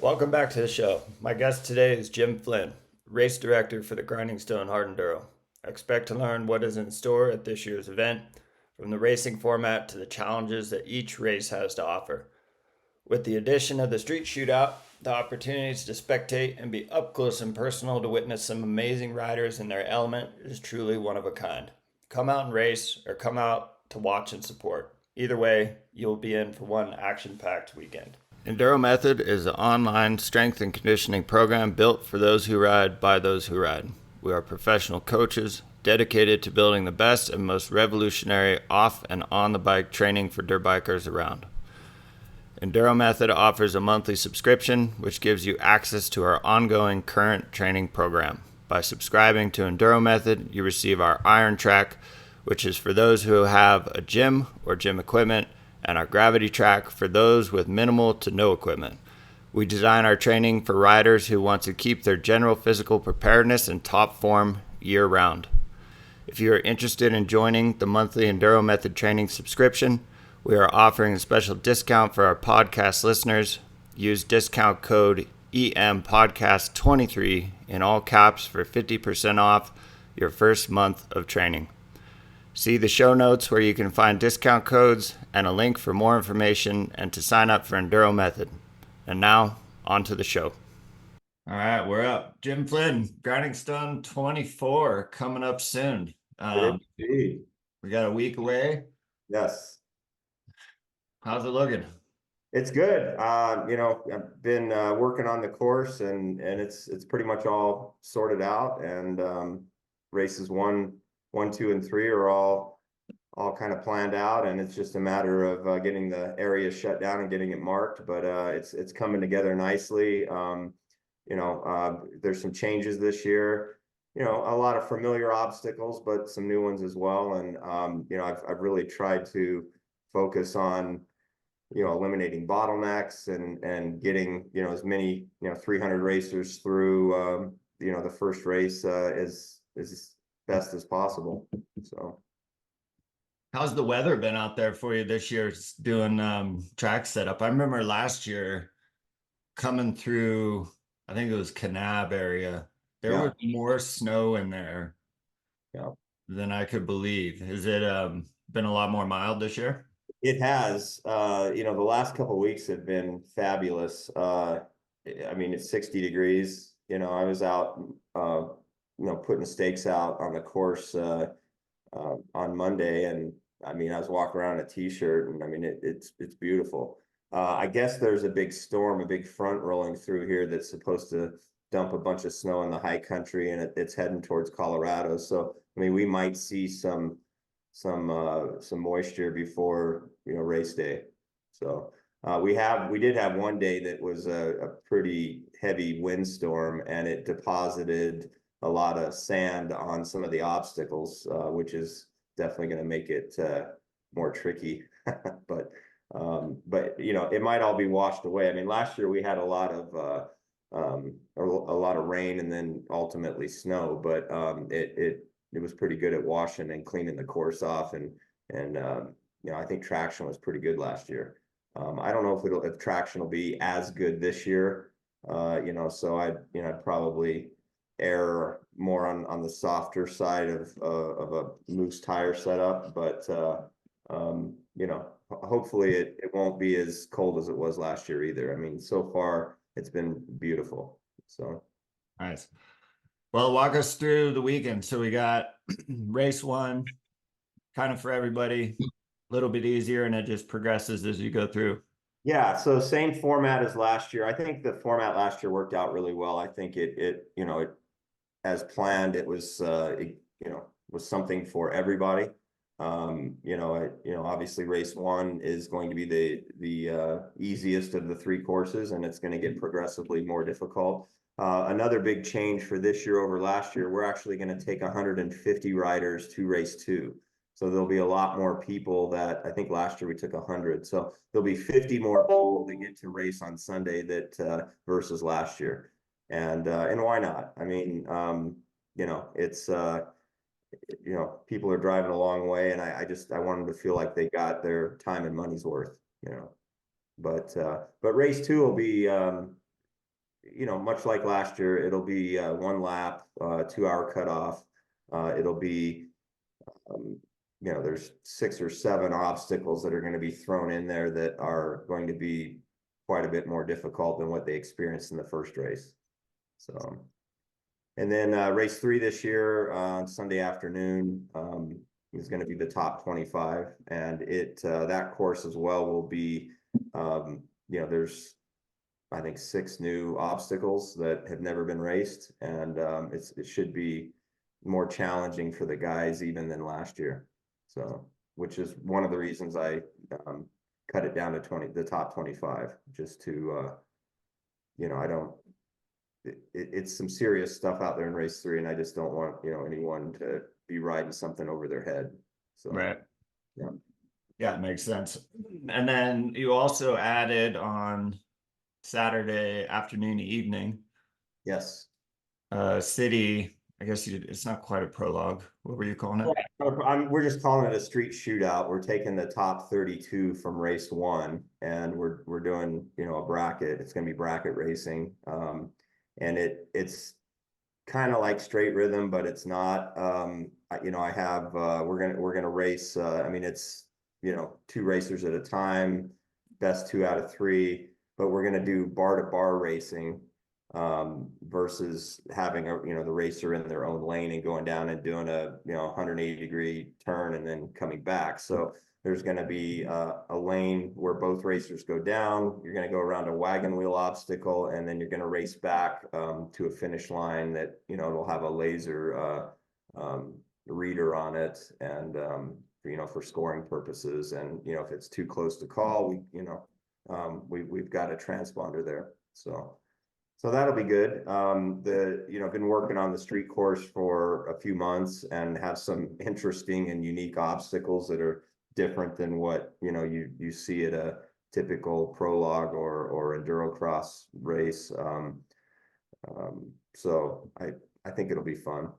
Welcome back to the show. My guest today is Jim Flynn, race director for the Grinding Stone Hard Enduro. I expect to learn what is in store at this year's event, from the racing format to the challenges that each race has to offer. With the addition of the street shootout, the opportunities to spectate and be up close and personal to witness some amazing riders in their element is truly one of a kind. Come out and race or come out to watch and support. Either way, you'll be in for one action-packed weekend. Enduro Method is an online strength and conditioning program built for those who ride by those who ride. We are professional coaches dedicated to building the best and most revolutionary off and on the bike training for dirt bikers around. Enduro Method offers a monthly subscription, which gives you access to our ongoing current training program. By subscribing to Enduro Method, you receive our Iron Track, which is for those who have a gym or gym equipment, and our Gravity Track for those with minimal to no equipment. We design our training for riders who want to keep their general physical preparedness in top form year-round. If you are interested in joining the monthly Enduro Method training subscription, we are offering a special discount for our podcast listeners. Use discount code EMPodcast23 in all caps for 50% off your first month of training. See the show notes where you can find discount codes and a link for more information and to sign up for Enduro Method. And now, on to the show. All right, we're up. Jim Flynn, Grinding Stone 24, coming up soon. Indeed. We got a week away. Yes. How's it looking? It's good. I've been working on the course and it's pretty much all sorted out, and races one, 2, and 3 are all kind of planned out, and it's just a matter of getting the area shut down and getting it marked. But it's coming together nicely. There's some changes this year. A lot of familiar obstacles, but some new ones as well. And I've really tried to focus on eliminating bottlenecks and getting as many 300 racers through the first race as best as possible. So how's the weather been out there for you this year doing track setup? I remember last year coming through, I think it was Kanab area, there was more snow in there than I could believe. Has it been a lot more mild this year? It has. The last couple of weeks have been fabulous. It's 60 degrees. I was out putting stakes out on the course on Monday, and I was walking around in a t-shirt, and it's beautiful. I guess there's a big storm, a big front rolling through here that's supposed to dump a bunch of snow in the high country, and it's heading towards Colorado. So we might see some moisture before race day. So we did have one day that was a pretty heavy windstorm, and it deposited a lot of sand on some of the obstacles, which is definitely going to make it more tricky. but it might all be washed away. Last year we had a lot of rain and then ultimately snow, but it was pretty good at washing and cleaning the course off, and I think traction was pretty good last year. I don't know if traction will be as good this year. So I'd probably err more on the softer side of a moose tire setup, but hopefully it won't be as cold as it was last year either. So far it's been beautiful. So nice. Well, walk us through the weekend. So we got race 1, kind of for everybody, a little bit easier, and it just progresses as you go through. Yeah, so same format as last year. I think the format last year worked out really well. I think it as planned, it was was something for everybody. Obviously race 1 is going to be the easiest of the 3 courses, and it's going to get progressively more difficult. Another big change for this year over last year, we're actually going to take 150 riders to race 2. So there'll be a lot more people. That I think last year we took 100. So there'll be 50 more people that get to race on Sunday that versus last year. And why not? It's people are driving a long way, and I want them to feel like they got their time and money's worth. But race 2 will be much like last year, it'll be one lap, 2 hour cutoff. It'll be, there's 6 or 7 obstacles that are going to be thrown in there that are going to be quite a bit more difficult than what they experienced in the first race. So, and then race 3 this year on Sunday afternoon is going to be the top 25, and that course as well will be, there's I think 6 new obstacles that have never been raced, and it should be more challenging for the guys even than last year. So, which is one of the reasons I cut it down to the top 25, just to, I don't, it's some serious stuff out there in race 3, and I just don't want, anyone to be riding something over their head. So, Right. yeah. Yeah, it makes sense. And then you also added on Saturday afternoon, evening, Yes. city, I guess it's not quite a prologue. What were you calling it? We're just calling it a street shootout. We're taking the top 32 from race 1, and we're doing, a bracket. It's going to be bracket racing. And it's kind of like straight rhythm, but it's not. I have we're gonna race. It's 2 racers at a time, best 2 out of 3. But we're gonna do bar to bar racing versus having the racer in their own lane and going down and doing a 180-degree turn and then coming back. So there's going to be a lane where both racers go down. You're going to go around a wagon wheel obstacle, and then you're going to race back to a finish line that it'll have a laser reader on it, and for scoring purposes. And if it's too close to call, we've got a transponder there. So that'll be good. Been working on the street course for a few months and have some interesting and unique obstacles that are different than what you see at a typical prologue or enduro cross race. So I think it'll be fun.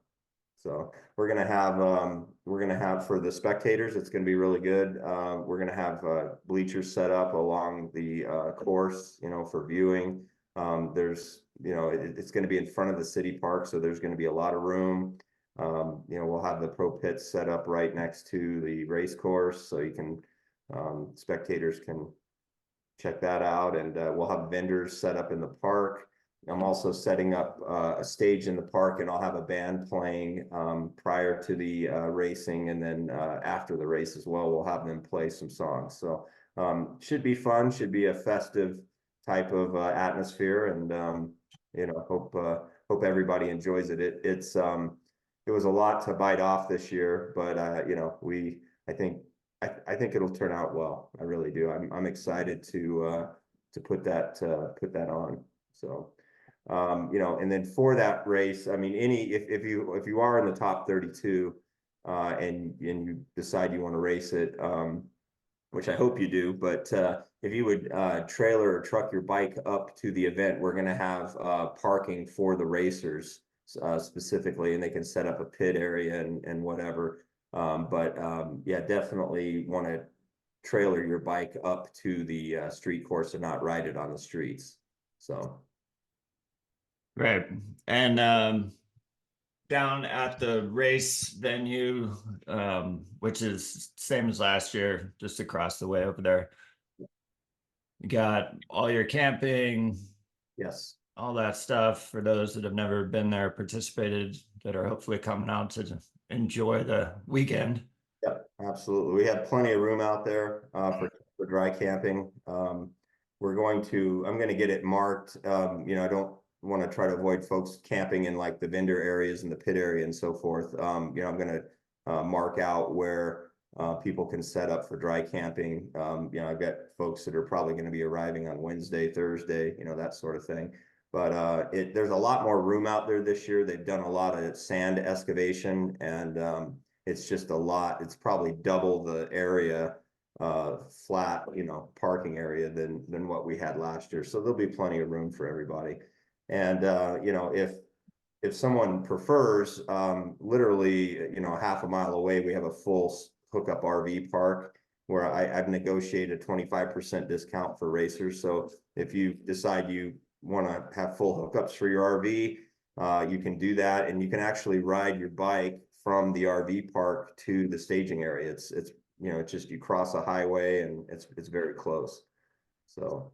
So we're gonna have for the spectators, it's gonna be really good. We're gonna have bleachers set up along the course, for viewing. It's going to be in front of the city park, so there's going to be a lot of room. We'll have the pro pits set up right next to the race course, so spectators can check that out, and we'll have vendors set up in the park. I'm also setting up a stage in the park, and I'll have a band playing prior to the racing, and then after the race as well, we'll have them play some songs. So should be fun, should be a festive type of atmosphere, and hope everybody enjoys it. It was a lot to bite off this year, but I think it'll turn out well. I really do. I'm excited to put that on. So and then for that race, if you are in the top 32 and you decide you want to race it, which I hope you do, but if you would trailer or truck your bike up to the event, we're going to have parking for the racers specifically, and they can set up a pit area and whatever. Yeah, definitely want to trailer your bike up to the street course and not ride it on the streets. So. Right. And down at the race venue, which is same as last year, just across the way over there. You got all your camping, Yes, all that stuff for those that have never been there, participated, that are hopefully coming out to enjoy the weekend. Yep, absolutely. We have plenty of room out there for dry camping. I'm going to get it marked. I don't want to try to avoid folks camping in like the vendor areas and the pit area and so forth. I'm going to mark out where people can set up for dry camping. I've got folks that are probably going to be arriving on Wednesday, Thursday, that sort of thing. But there's a lot more room out there this year. They've done a lot of sand excavation, and it's just a lot. It's probably double the area flat, parking area than what we had last year. So there'll be plenty of room for everybody. And if someone prefers, literally, half a mile away, we have a full hookup RV park where I've negotiated a 25% discount for racers. So if you decide you want to have full hookups for your RV, you can do that, and you can actually ride your bike from the RV park to the staging area. It's it's just you cross a highway and it's very close. So,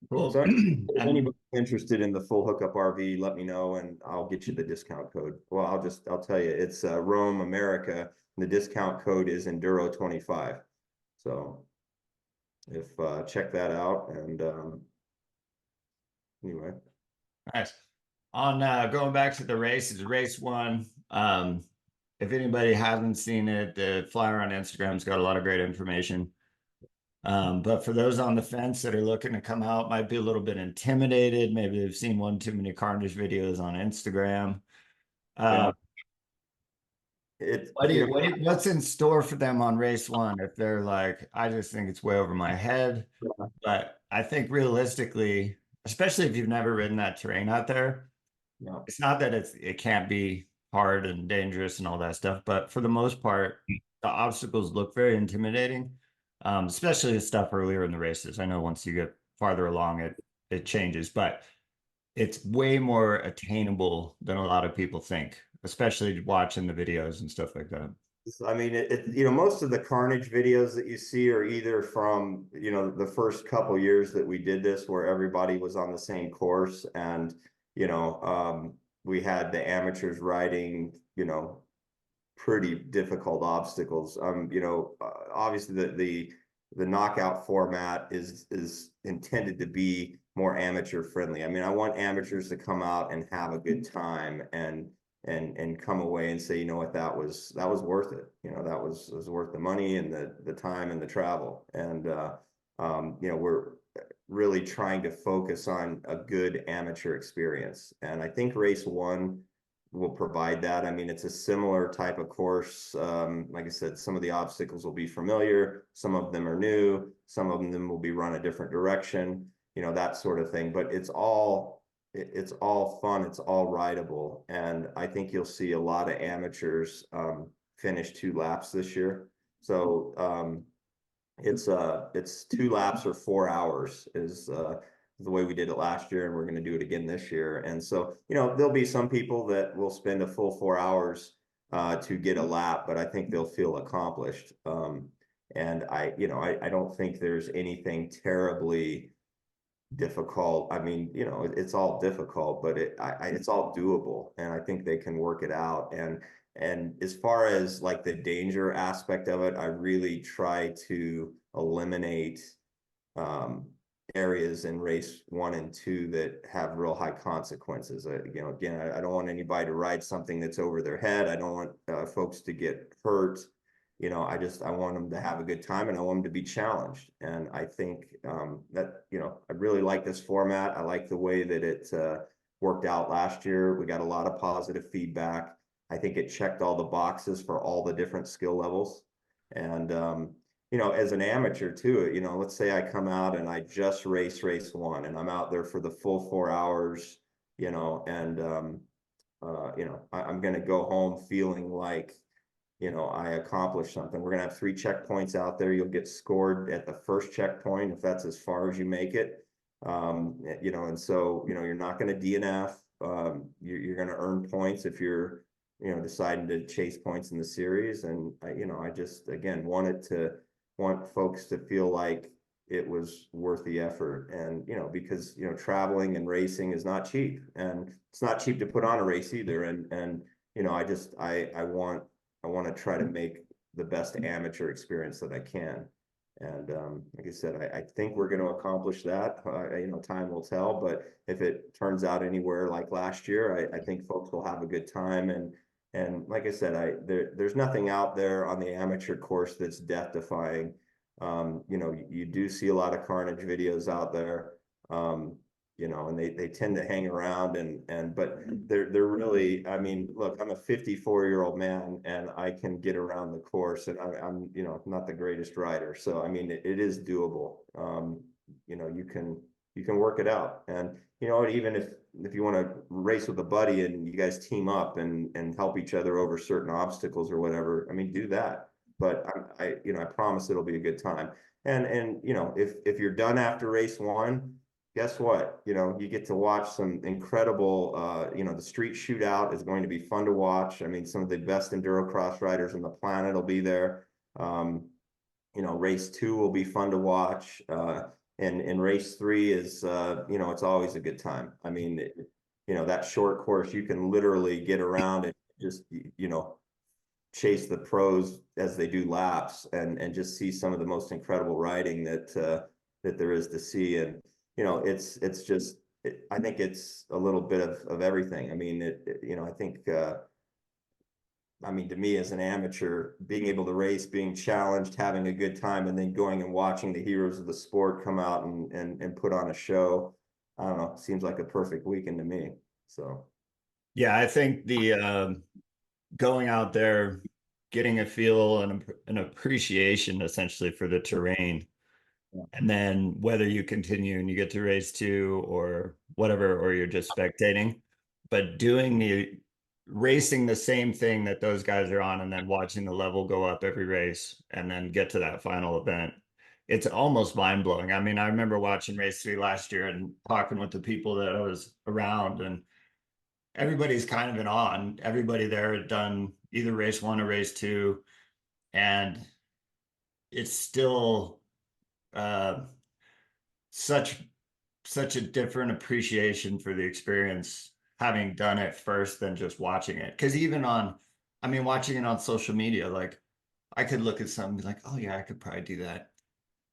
Cool. so if anybody interested in the full hookup RV, let me know and I'll get you the discount code. Well, I'll tell you, it's Rome, America. And the discount code is Enduro 25. So if check that out. And anyway, Nice. On going back to the races, race one. If anybody hasn't seen it, the flyer on Instagram's got a lot of great information. But for those on the fence that are looking to come out, might be a little bit intimidated. Maybe they've seen one too many Carnage videos on Instagram. yeah, What's in store for them on race one? If they're like, I just think it's way over my head. But I think realistically, especially if you've never ridden that terrain out there, yeah. it's not that it can't be hard and dangerous and all that stuff, but for the most part, the obstacles look very intimidating, especially the stuff earlier in the races. I know once you get farther along, it changes, but it's way more attainable than a lot of people think, especially watching the videos and stuff like that. I mean, most of the Carnage videos that you see are either from, the first couple years that we did this, where everybody was on the same course, and, we had the amateurs riding, pretty difficult obstacles. Obviously the knockout format is intended to be more amateur friendly. I mean, I want amateurs to come out and have a good time and come away and say, you know what, that was worth it. That was worth the money and the time and the travel. And we're really trying to focus on a good amateur experience. And I think race one will provide that. I mean, it's a similar type of course. Like I said, some of the obstacles will be familiar, some of them are new, some of them will be run a different direction, that sort of thing. But it's all fun, it's all rideable, and I think you'll see a lot of amateurs finish 2 laps this year. So it's 2 laps or 4 hours is the way we did it last year, and we're going to do it again this year. And so, there'll be some people that will spend a full 4 hours to get a lap, but I think they'll feel accomplished. And I don't think there's anything terribly difficult. I mean, it's all difficult, but it's all doable, and I think they can work it out. And as far as like the danger aspect of it, I really try to eliminate areas in race 1 and 2 that have real high consequences. Again, I don't want anybody to ride something that's over their head. I don't want folks to get hurt. I want them to have a good time, and I want them to be challenged. And I think that, I really like this format. I like the way that it worked out last year. We got a lot of positive feedback. I think it checked all the boxes for all the different skill levels. And, as an amateur too, let's say I come out and I just race 1, and I'm out there for the full 4 hours, and, I'm going to go home feeling like, I accomplished something. We're going to have 3 checkpoints out there. You'll get scored at the first checkpoint if that's as far as you make it. And so, you're not going to DNF. You're going to earn points if you're, deciding to chase points in the series. And I just, again, want folks to feel like it was worth the effort. And, because, traveling and racing is not cheap, and it's not cheap to put on a race either. And, I want to try to make the best amateur experience that I can. And like I said, I think we're going to accomplish that. Time will tell, but if it turns out anywhere like last year, I think folks will have a good time. And like I said, there's nothing out there on the amateur course that's death defying. You do see a lot of Carnage videos out there. And they tend to hang around but they're really, I mean, look, I'm a 54-year-old man, and I can get around the course, and I'm not the greatest rider. So, I mean, it is doable. You can work it out. And, even if you want to race with a buddy and you guys team up and help each other over certain obstacles or whatever, I mean, do that. But I promise it'll be a good time. And you know, if you're done after race one, guess what? You know, you get to watch some incredible, you know, the street shootout is going to be fun to watch. I mean, some of the best enduro cross riders on the planet will be there. Um, you know, race two will be fun to watch. And race three is, you know, it's always a good time. I mean, you know, that short course, you can literally get around and just, you know, chase the pros as they do laps and just see some of the most incredible riding that there is to see. And you know, it's just I think it's a little bit of everything. I mean, you know, I think I mean, to me as an amateur, being able to race, being challenged, having a good time, and then going and watching the heroes of the sport come out and put on a show, I don't know, seems like a perfect weekend to me. So Yeah, I think the going out there, getting a feel and an appreciation essentially for the terrain. And then whether you continue and you get to race two or whatever, or you're just spectating, but doing the racing the same thing that those guys are on and then watching the level go up every race and then get to that final event. It's almost mind blowing. I mean, I remember watching race three last year and talking with the people that I was around, and everybody's kind of in awe. And everybody there had done either race one or race two, and it's still uh, such such a different appreciation for the experience having done it first than just watching it. Because even on, I mean, watching it on social media, like I could look at something and be like, oh yeah, I could probably do that.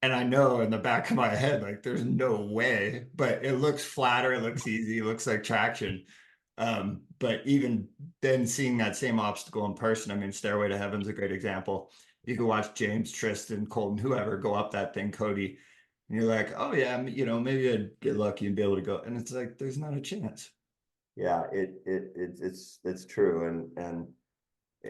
And I know in the back of my head, like there's no way, but it looks flatter, it looks easy, it looks like traction. But even then seeing that same obstacle in person, I mean, Stairway to Heaven's a great example. You can watch James, Tristan, Colton, whoever go up that thing, Cody, and you're like, oh yeah, you know, maybe I'd get lucky and be able to go. And it's like, there's not a chance. yeah, it's true. And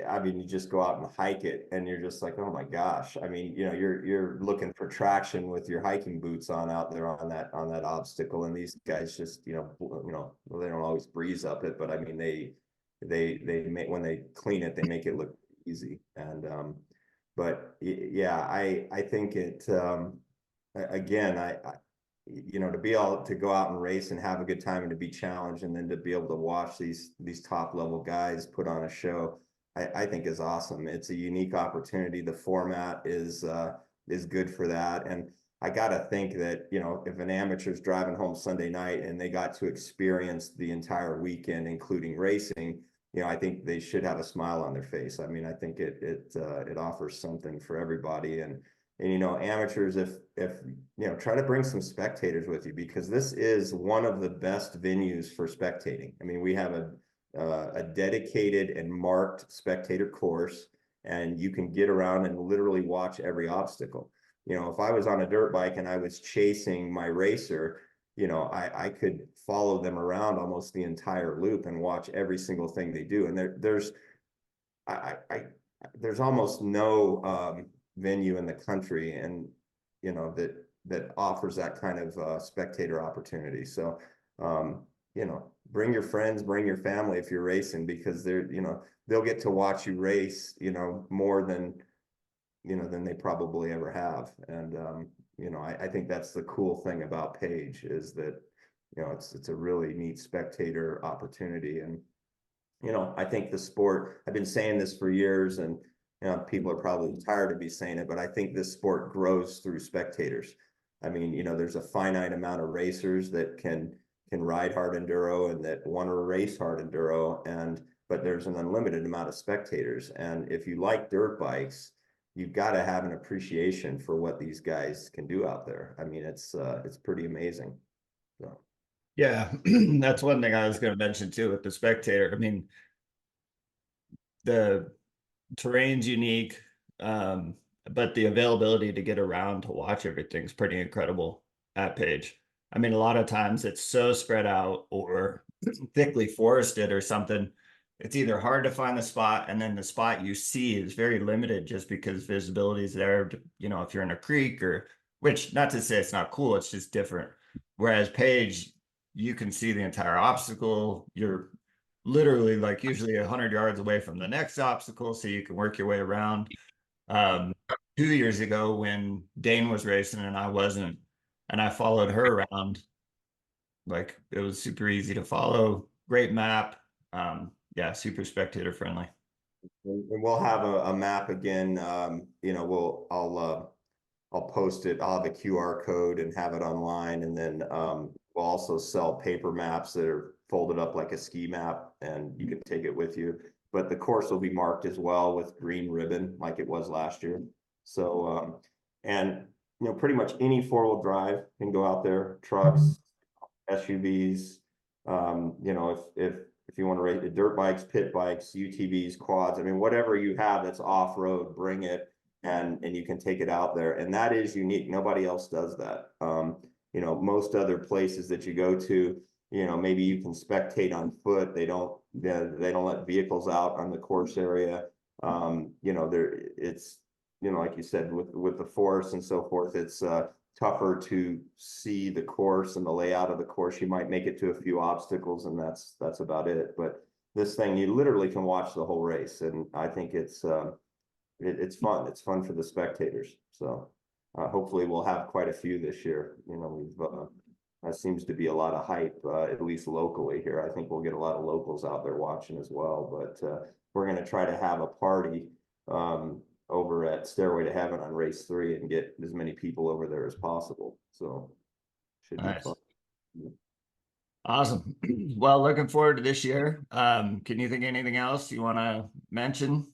I mean, you just go out and hike it, and you're just like, oh my gosh. I mean, you know, you're looking for traction with your hiking boots on out there on that obstacle, and these guys just, well, they don't always breeze up it, but I mean, they make when they clean it, they make it look easy. And but yeah, I think it again, you know, to be able to go out and race and have a good time and to be challenged, and then to be able to watch these top level guys put on a show, I think is awesome. It's a unique opportunity. The format is good for that. And I gotta think that, you know, if an amateur's driving home Sunday night and they got to experience the entire weekend, including racing, you know, I think they should have a smile on their face. I mean, I think it offers something for everybody. And you know, amateurs, if you know, try to bring some spectators with you, because this is one of the best venues for spectating. I mean, we have a dedicated and marked spectator course, and you can get around and literally watch every obstacle. You know, if I was on a dirt bike and I was chasing my racer, you know, I could follow them around almost the entire loop and watch every single thing they do. And I there's almost no venue in the country, and you know, that offers that kind of spectator opportunity. So you know, bring your friends, bring your family if you're racing, because they're, you know, they'll get to watch you race, you know, more than, you know, than they probably ever have. And you know, I think that's the cool thing about Page, is that, you know, it's a really neat spectator opportunity. And you know, I think the sport, I've been saying this for years, and you know, people are probably tired of me saying it, but I think this sport grows through spectators. I mean, you know, there's a finite amount of racers that can ride hard enduro and that want to race hard enduro, and but there's an unlimited amount of spectators. And if you like dirt bikes, you've got to have an appreciation for what these guys can do out there. I mean, it's pretty amazing. So Yeah, that's one thing I was going to mention too with the spectator. I mean, the terrain's unique, um, but the availability to get around to watch everything's pretty incredible at Page. I mean, a lot of times it's so spread out or thickly forested or something. It's either hard to find the spot, and then the spot you see is very limited just because visibility is there. You know, if you're in a creek, or which, not to say it's not cool, it's just different. Whereas Page, you can see the entire obstacle. You're literally like usually 100 yards away from the next obstacle, so you can work your way around. Um, 2 years ago when Dane was racing and I wasn't, and I followed her around. Like it was super easy to follow, great map. Yeah, super spectator friendly. And we'll have a map again. You know, I'll post it. I'll have a QR code and have it online, and then we'll also sell paper maps that are folded up like a ski map, and you can take it with you. But the course will be marked as well with green ribbon, like it was last year. So, and you know, pretty much any four-wheel drive can go out there. Trucks, SUVs. You know, if you want to rate the dirt bikes, pit bikes, UTVs, quads, I mean, whatever you have that's off-road, bring it, and you can take it out there. And that is unique. Nobody else does that. You know, most other places that you go to, you know, maybe you can spectate on foot. They don't let vehicles out on the course area. You know, it's, you know, like you said, with the forest and so forth, it's tougher to see the course and the layout of the course. You might make it to a few obstacles, and that's about it. But this thing, you literally can watch the whole race, and I think it's fun. It's fun for the spectators. So hopefully we'll have quite a few this year. You know, that seems to be a lot of hype, at least locally here. I think we'll get a lot of locals out there watching as well. But we're going to try to have a party over at Stairway to Heaven on race 3 and get as many people over there as possible. So should be fun. Awesome. Well, looking forward to this year. Can you think of anything else you want to mention?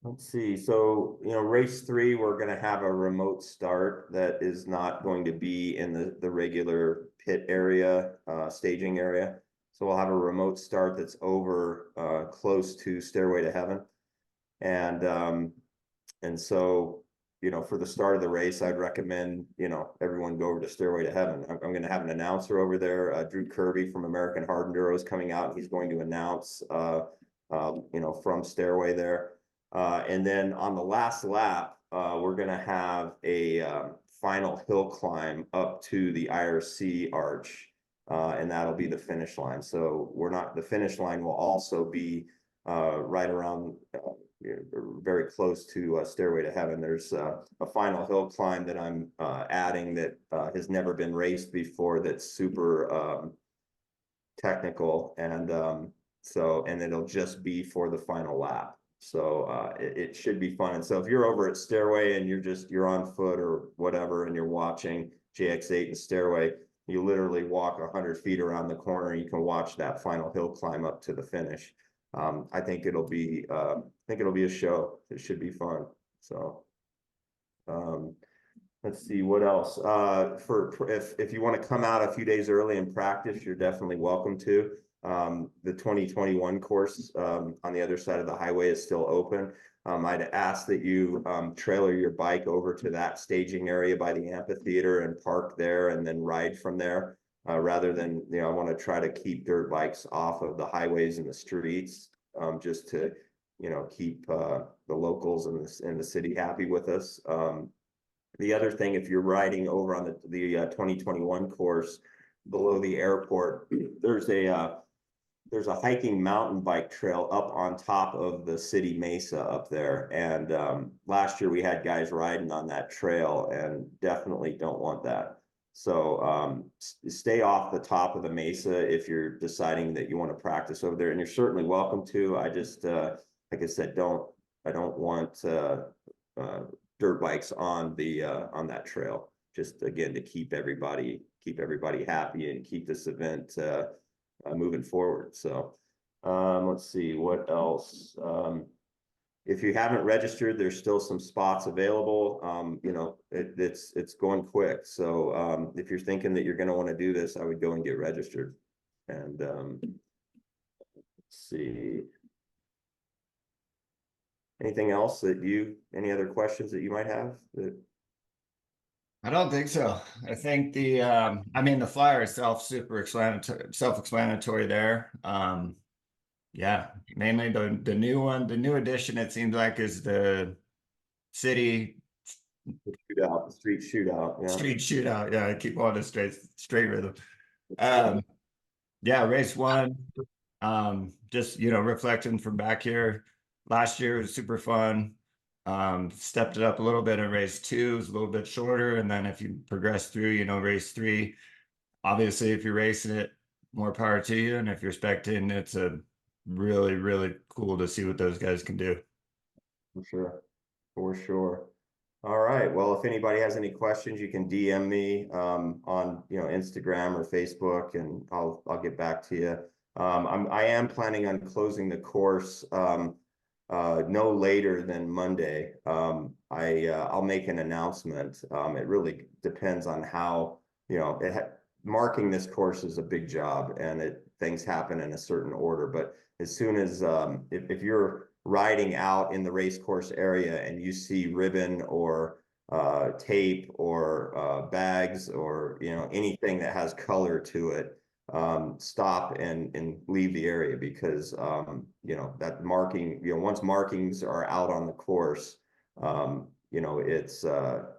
Let's see. So, you know, race 3, we're going to have a remote start that is not going to be in the regular pit area, staging area. So we'll have a remote start that's over close to Stairway to Heaven. And so, you know, for the start of the race, I'd recommend, you know, everyone go over to Stairway to Heaven. I'm going to have an announcer over there. Drew Kirby from American Hard Enduro is coming out. He's going to announce, you know, from Stairway there. And then on the last lap, we're going to have a final hill climb up to the IRC arch, and that'll be the finish line. So the finish line will also be right around very close to Stairway to Heaven. There's a final hill climb that I'm adding that has never been raced before, that's super technical, and and it'll just be for the final lap. So it should be fun. And so if you're over at Stairway and you're on foot or whatever, and you're watching JX8 and Stairway, you literally walk 100 feet around the corner, and you can watch that final hill climb up to the finish. I think it'll be a show. It should be fun. So let's see what else. If you want to come out a few days early and practice, you're definitely welcome to. The 2021 course on the other side of the highway is still open. I'd ask that you trailer your bike over to that staging area by the amphitheater and park there, and then ride from there. Rather than, you know, I want to try to keep dirt bikes off of the highways and the streets, just to, you know, keep the locals and the city happy with us. The other thing, if you're riding over on the 2021 course below the airport, there's a hiking mountain bike trail up on top of the city mesa up there. And last year we had guys riding on that trail, and definitely don't want that. So stay off the top of the mesa if you're deciding that you want to practice over there, and you're certainly welcome to. I just, like I said, I don't want dirt bikes on that trail. Just again to keep everybody happy and keep this event moving forward. So let's see what else. If you haven't registered, there's still some spots available. You know, it's going quick. So if you're thinking that you're going to want to do this, I would go and get registered. And let's see. Anything else any other questions that you might have? I don't think so. I think the flyer itself super self-explanatory there. Yeah, mainly the new one, the new edition, it seems like, is the city the street shootout. Yeah. Street shootout. Yeah, I keep on the straight rhythm. Yeah, race 1. Just, you know, reflecting from back here. Last year was super fun. Stepped it up a little bit in race 2, it's a little bit shorter. And then if you progress through, race 3, obviously if you're racing it, more power to you. And if you're spectating, it's a really, really cool to see what those guys can do. For sure. For sure. All right. Well, if anybody has any questions, you can DM me on Instagram or Facebook, and I'll get back to you. I am planning on closing the course no later than Monday. I'll make an announcement. It really depends on how marking this course is a big job, and things happen in a certain order. But as soon as if you're riding out in the race course area and you see ribbon or tape or bags or anything that has color to it, stop and leave the area, because that marking, once markings are out on the course,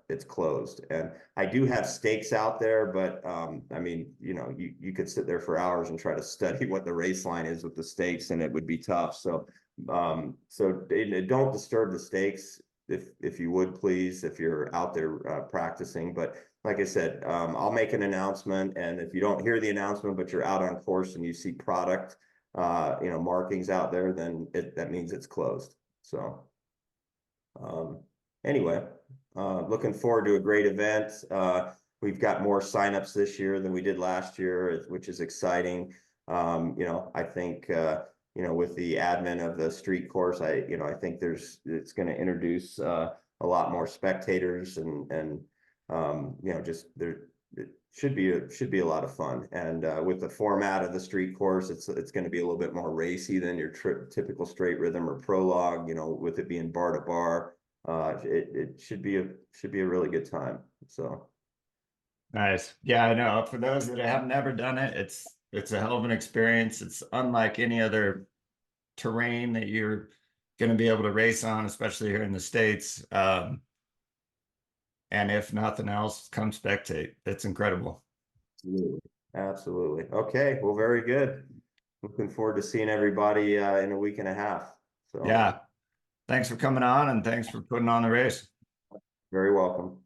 it's closed. And I do have stakes out there, but I mean, you could sit there for hours and try to study what the race line is with the stakes, and it would be tough. So don't disturb the stakes, if you would, please, if you're out there practicing. But like I said, I'll make an announcement, and if you don't hear the announcement but you're out on course and you see product markings out there, then that means it's closed. So anyway, looking forward to a great event. We've got more signups this year than we did last year, which is exciting. I think with the advent of the street course, I think it's going to introduce a lot more spectators, and just there, it should be a lot of fun. And with the format of the street course, it's going to be a little bit more racy than your typical straight rhythm or prologue. With it being bar to bar, it should be a really good time. So Nice. Yeah, I know. For those that have never done it, it's a hell of an experience. It's unlike any other terrain that you're going to be able to race on, especially here in the States. And if nothing else, come spectate. It's incredible. absolutely. Absolutely. Okay. Well, very good. Looking forward to seeing everybody in a week and a half. So Yeah. Thanks for coming on, and thanks for putting on the race. very welcome.